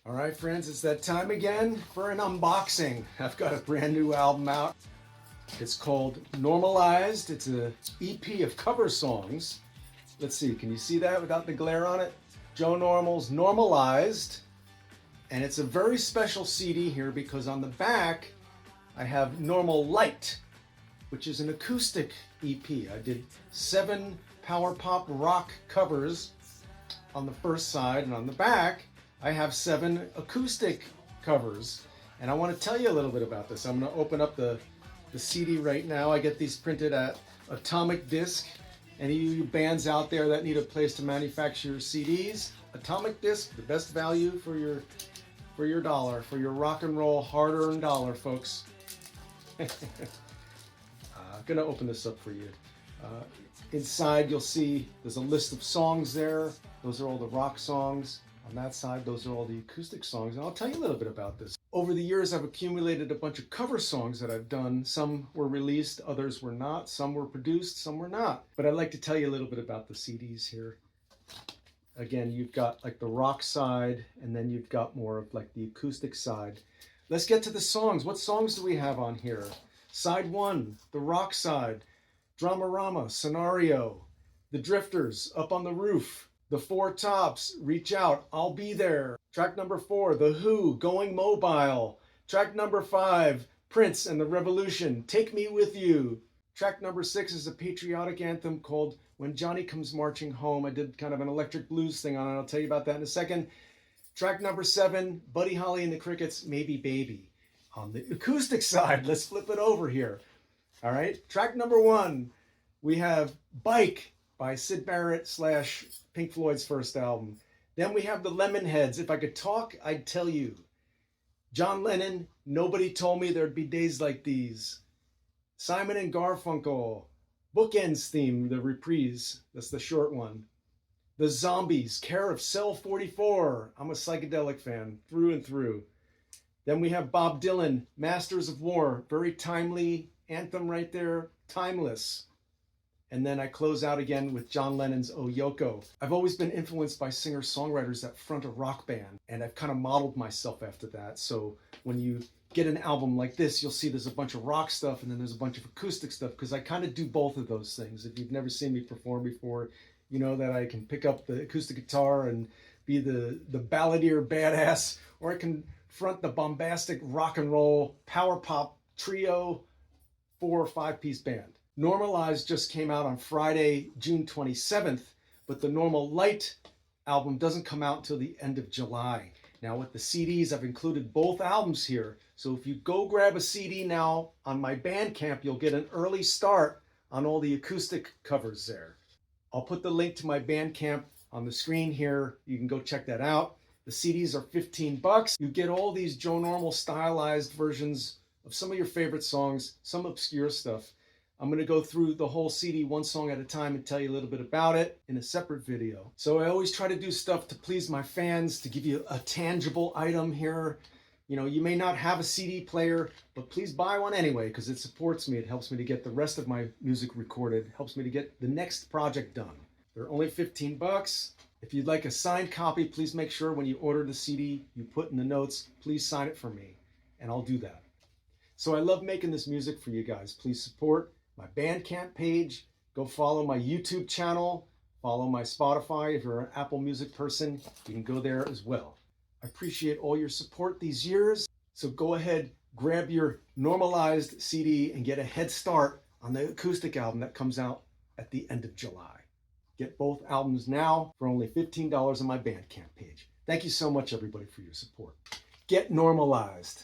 All right, friends, it's that time again for an unboxing. I've got a brand new album out. It's called Normalized. It's an EP of cover songs. Let's see, can you see that without the glare on it? Joe Normal's Normalized. And it's a very special CD here because on the back, I have Normal Light, which is an acoustic EP. I did 7 power pop rock covers on the first side, and on the back, I have 7 acoustic covers. And I want to tell you a little bit about this. I'm going to open up the CD right now. I get these printed at Atomic Disc. Any of you bands out there that need a place to manufacture your CDs, Atomic Disc, the best value for your dollar, for your rock and roll hard-earned dollar, folks. I'm gonna open this up for you. Inside you'll see there's a list of songs there. Those are all the rock songs. On that side, those are all the acoustic songs. And I'll tell you a little bit about this. Over the years, I've accumulated a bunch of cover songs that I've done. Some were released, others were not. Some were produced, some were not. But I'd like to tell you a little bit about the CDs here. Again, you've got like the rock side, and then you've got more of like the acoustic side. Let's get to the songs. What songs do we have on here? Side 1, the rock side, Dramarama, Scenario, The Drifters, Up on the Roof, The Four Tops, Reach Out, I'll Be There. Track number 4, The Who, Going Mobile. Track number 5, Prince and the Revolution, Take Me With You. Track number 6 is a patriotic anthem called When Johnny Comes Marching Home. I did kind of an electric blues thing on it. I'll tell you about that in a second. Track number 7, Buddy Holly and the Crickets, Maybe Baby. On the acoustic side, let's flip it over here. All right, track number 1, we have Bike by Syd Barrett / Pink Floyd's first album. Then we have the Lemonheads, If I Could Talk, I'd Tell You. John Lennon, Nobody Told Me There'd Be Days Like These. Simon and Garfunkel, Bookends Theme, the reprise, that's the short one. The Zombies, Care of Cell 44. I'm a psychedelic fan, through and through. Then we have Bob Dylan, Masters of War, very timely anthem right there, timeless. And then I close out again with John Lennon's Oh Yoko. I've always been influenced by singer-songwriters that front a rock band, and I've kind of modeled myself after that. So when you get an album like this, you'll see there's a bunch of rock stuff and then there's a bunch of acoustic stuff, because I kind of do both of those things. If you've never seen me perform before, you know that I can pick up the acoustic guitar and be the balladeer badass, or I can front the bombastic rock and roll power pop trio 4 or 5-piece band. Normalized just came out on Friday, June 27th, but the Normal Light album doesn't come out until the end of July. Now with the CDs, I've included both albums here. So if you go grab a CD now on my Bandcamp, you'll get an early start on all the acoustic covers there. I'll put the link to my Bandcamp on the screen here. You can go check that out. The CDs are $15. You get all these Joe Normal stylized versions of some of your favorite songs, some obscure stuff. I'm going to go through the whole CD one song at a time and tell you a little bit about it in a separate video. So I always try to do stuff to please my fans, to give you a tangible item here. You know, you may not have a CD player, but please buy one anyway, because it supports me. It helps me to get the rest of my music recorded, helps me to get the next project done. They're only $15. If you'd like a signed copy, please make sure when you order the CD, you put in the notes, please sign it for me, and I'll do that. So I love making this music for you guys. Please support my Bandcamp page. Go follow my YouTube channel. Follow my Spotify. If you're an Apple Music person, you can go there as well. I appreciate all your support these years. So go ahead, grab your Normalized CD and get a head start on the acoustic album that comes out at the end of July. Get both albums now for only $15 on my Bandcamp page. Thank you so much, everybody, for your support. Get normalized.